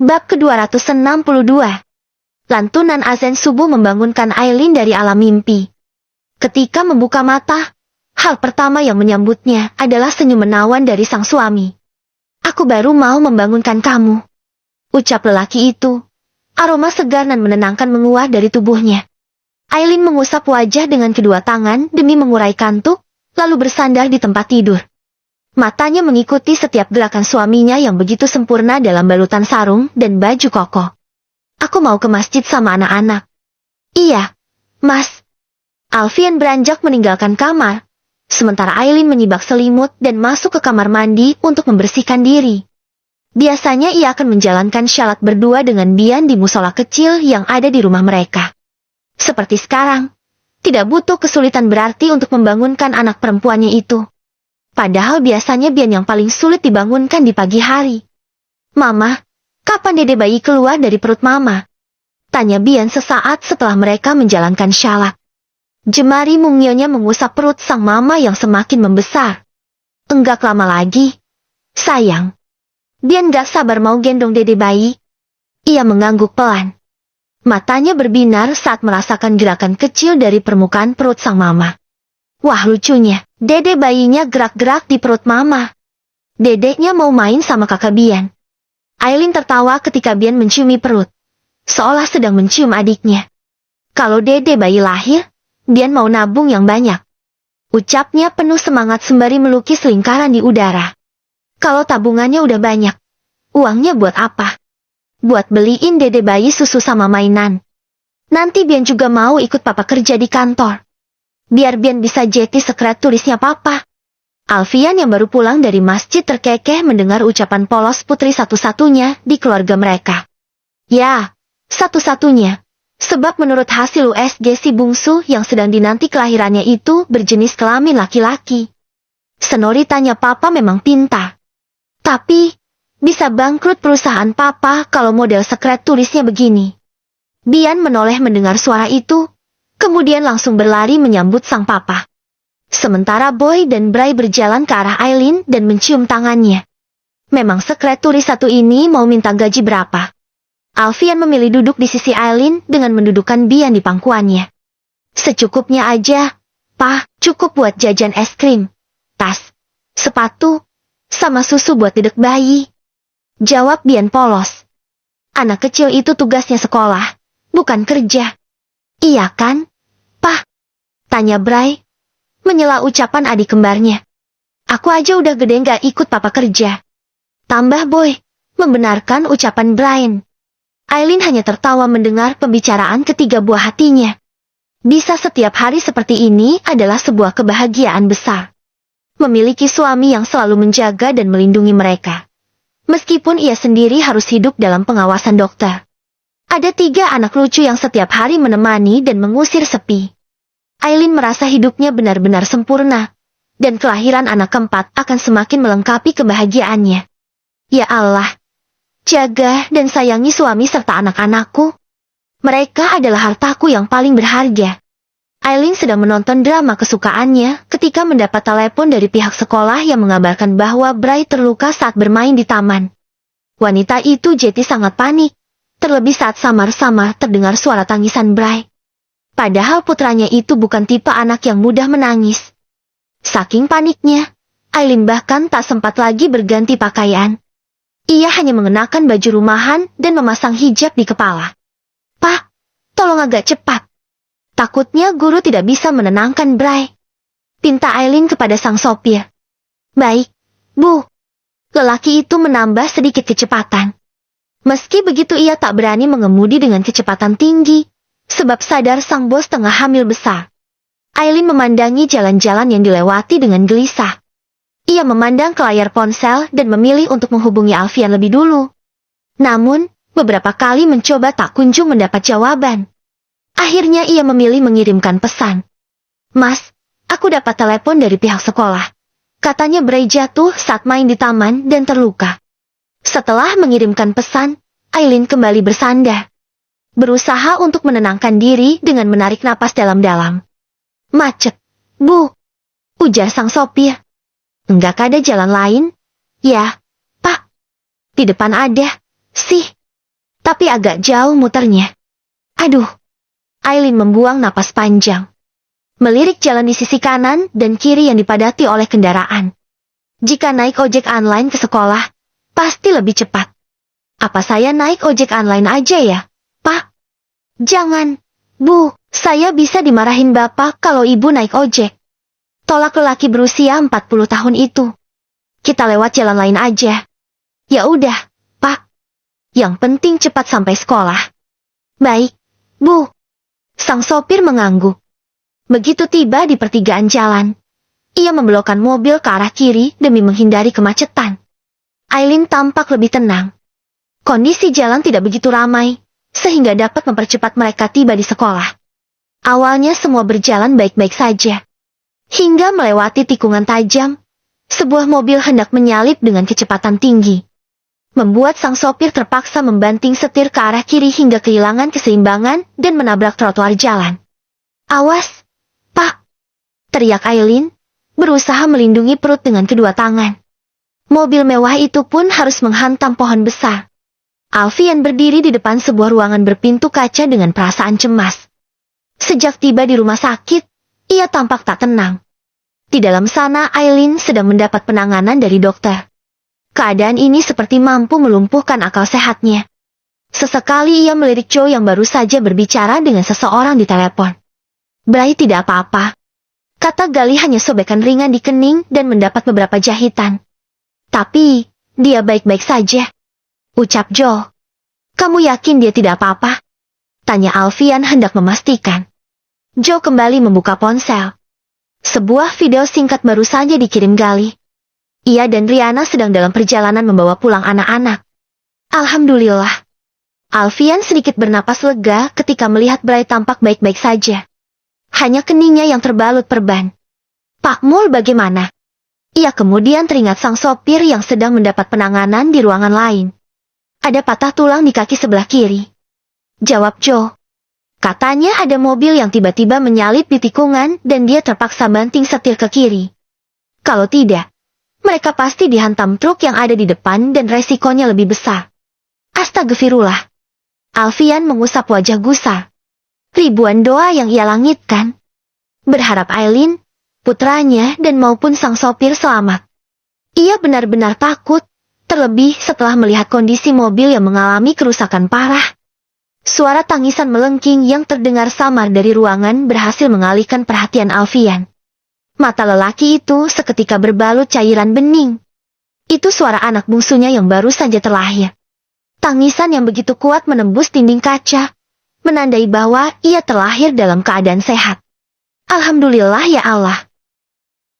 Bab ke-262. Lantunan azan subuh membangunkan Aileen dari alam mimpi. Ketika membuka mata, hal pertama yang menyambutnya adalah senyum menawan dari sang suami. "Aku baru mau membangunkan kamu," ucap lelaki itu. Aroma segar dan menenangkan menguat dari tubuhnya. Aileen mengusap wajah dengan kedua tangan demi mengurai kantuk, lalu bersandar di tempat tidur. Matanya mengikuti setiap gerakan suaminya yang begitu sempurna dalam balutan sarung dan baju koko. "Aku mau ke masjid sama anak-anak." "Iya, Mas." Alfian beranjak meninggalkan kamar, sementara Aileen menyibak selimut dan masuk ke kamar mandi untuk membersihkan diri. Biasanya ia akan menjalankan syalat berdua dengan Bian di musola kecil yang ada di rumah mereka. Seperti sekarang, tidak butuh kesulitan berarti untuk membangunkan anak perempuannya itu. Padahal biasanya Bian yang paling sulit dibangunkan di pagi hari. "Mama, kapan dede bayi keluar dari perut Mama?" tanya Bian sesaat setelah mereka menjalankan syalat. Jemari mungilnya mengusap perut sang mama yang semakin membesar. "Enggak lama lagi, sayang." Bian gak sabar mau gendong dede bayi. Ia mengangguk pelan. Matanya berbinar saat merasakan gerakan kecil dari permukaan perut sang mama. Wah, lucunya, dede bayinya gerak-gerak di perut mama. Dedeknya mau main sama kakak Bian. Aileen tertawa ketika Bian menciumi perut, seolah sedang mencium adiknya. "Kalau dede bayi lahir, Bian mau nabung yang banyak," ucapnya penuh semangat sembari melukis lingkaran di udara. "Kalau tabungannya udah banyak, uangnya buat apa?" "Buat beliin dede bayi susu sama mainan. Nanti Bian juga mau ikut papa kerja di kantor, biar Bian bisa jadi sekretarisnya papa." Alfian yang baru pulang dari masjid terkekeh mendengar ucapan polos putri satu-satunya di keluarga mereka. Ya, satu-satunya. Sebab menurut hasil USG si bungsu yang sedang dinanti kelahirannya itu berjenis kelamin laki-laki. Senoritanya papa memang pintar. Tapi, bisa bangkrut perusahaan papa kalau model sekretarisnya begini. Bian menoleh mendengar suara itu, kemudian langsung berlari menyambut sang papa. Sementara Boy dan Bray berjalan ke arah Aileen dan mencium tangannya. Memang sekretaris satu ini mau minta gaji berapa? Alfian memilih duduk di sisi Aileen dengan mendudukkan Bian di pangkuannya. "Secukupnya aja, Pak, cukup buat jajan es krim, tas, sepatu, sama susu buat dedek bayi," jawab Bian polos. Anak kecil itu tugasnya sekolah, bukan kerja. "Iya kan, Pak?" tanya Bray, menyela ucapan adik kembarnya. "Aku aja udah gede gak ikut papa kerja," tambah Boy, membenarkan ucapan Brian. Aileen hanya tertawa mendengar pembicaraan ketiga buah hatinya. Bisa setiap hari seperti ini adalah sebuah kebahagiaan besar. Memiliki suami yang selalu menjaga dan melindungi mereka. Meskipun ia sendiri harus hidup dalam pengawasan dokter. Ada 3 anak lucu yang setiap hari menemani dan mengusir sepi. Aileen merasa hidupnya benar-benar sempurna, dan kelahiran anak keempat akan semakin melengkapi kebahagiaannya. Ya Allah, jaga dan sayangi suami serta anak-anakku. Mereka adalah hartaku yang paling berharga. Aileen sedang menonton drama kesukaannya ketika mendapat telepon dari pihak sekolah yang mengabarkan bahwa Bray terluka saat bermain di taman. Wanita itu jadi sangat panik, terlebih saat samar-samar terdengar suara tangisan Bray. Padahal putranya itu bukan tipe anak yang mudah menangis. Saking paniknya, Aileen bahkan tak sempat lagi berganti pakaian. Ia hanya mengenakan baju rumahan dan memasang hijab di kepala. "Pak, tolong agak cepat." Takutnya guru tidak bisa menenangkan Bray. Pinta Aileen kepada sang sopir. "Baik, Bu." Lelaki itu menambah sedikit kecepatan. Meski begitu ia tak berani mengemudi dengan kecepatan tinggi, sebab sadar sang bos tengah hamil besar. Aileen memandangi jalan-jalan yang dilewati dengan gelisah. Ia memandang ke layar ponsel dan memilih untuk menghubungi Alfian lebih dulu. Namun, beberapa kali mencoba tak kunjung mendapat jawaban. Akhirnya ia memilih mengirimkan pesan. "Mas, aku dapat telepon dari pihak sekolah. Katanya Bray jatuh saat main di taman dan terluka." Setelah mengirimkan pesan, Aileen kembali bersandar. Berusaha untuk menenangkan diri dengan menarik napas dalam-dalam. "Macet, Bu," ujar sang sopir. "Enggak ada jalan lain?" "Ya, Pak. Di depan ada, sih," tapi agak jauh muternya. Aduh. Aileen membuang napas panjang. Melirik jalan di sisi kanan dan kiri yang dipadati oleh kendaraan. Jika naik ojek online ke sekolah, pasti lebih cepat. Apa saya naik ojek online aja ya, Pak? Jangan, Bu. Saya bisa dimarahin Bapak kalau Ibu naik ojek. Tolak lelaki berusia 40 tahun itu. Kita lewat jalan lain aja. Ya udah, Pak. Yang penting cepat sampai sekolah. Baik, Bu. Sang sopir mengangguk. Begitu tiba di pertigaan jalan, ia membelokkan mobil ke arah kiri demi menghindari kemacetan. Aileen tampak lebih tenang. Kondisi jalan tidak begitu ramai, sehingga dapat mempercepat mereka tiba di sekolah. Awalnya semua berjalan baik-baik saja. Hingga melewati tikungan tajam, sebuah mobil hendak menyalip dengan kecepatan tinggi. Membuat sang sopir terpaksa membanting setir ke arah kiri hingga kehilangan keseimbangan dan menabrak trotoar jalan. Awas, Pak! Teriak Aileen, berusaha melindungi perut dengan kedua tangan. Mobil mewah itu pun harus menghantam pohon besar. Alfian berdiri di depan sebuah ruangan berpintu kaca dengan perasaan cemas. Sejak tiba di rumah sakit, ia tampak tak tenang. Di dalam sana Aileen sedang mendapat penanganan dari dokter. Keadaan ini seperti mampu melumpuhkan akal sehatnya. Sesekali ia melirik Joe yang baru saja berbicara dengan seseorang di telepon. Bray tidak apa-apa. Kata Gali hanya sobekan ringan di kening dan mendapat beberapa jahitan. Tapi, dia baik-baik saja. Ucap Joe. Kamu yakin dia tidak apa-apa? Tanya Alfian hendak memastikan. Joe kembali membuka ponsel. Sebuah video singkat baru saja dikirim Gali. Ia dan Riana sedang dalam perjalanan membawa pulang anak-anak. Alhamdulillah. Alfian sedikit bernapas lega ketika melihat Bray tampak baik-baik saja. Hanya keningnya yang terbalut perban. Pak Mul bagaimana? Ia kemudian teringat sang sopir yang sedang mendapat penanganan di ruangan lain. Ada patah tulang di kaki sebelah kiri. Jawab Joe. Katanya ada mobil yang tiba-tiba menyalip di tikungan dan dia terpaksa banting setir ke kiri. Kalau tidak, mereka pasti dihantam truk yang ada di depan dan resikonya lebih besar. Astagfirullah. Alfian mengusap wajah gusar. Ribuan doa yang ia langitkan. Berharap Aileen, putranya dan maupun sang sopir selamat. Ia benar-benar takut, terlebih setelah melihat kondisi mobil yang mengalami kerusakan parah. Suara tangisan melengking yang terdengar samar dari ruangan berhasil mengalihkan perhatian Alfian. Mata lelaki itu seketika berbalut cairan bening. Itu suara anak bungsunya yang baru saja terlahir. Tangisan yang begitu kuat menembus dinding kaca, menandai bahwa ia terlahir dalam keadaan sehat. Alhamdulillah ya Allah.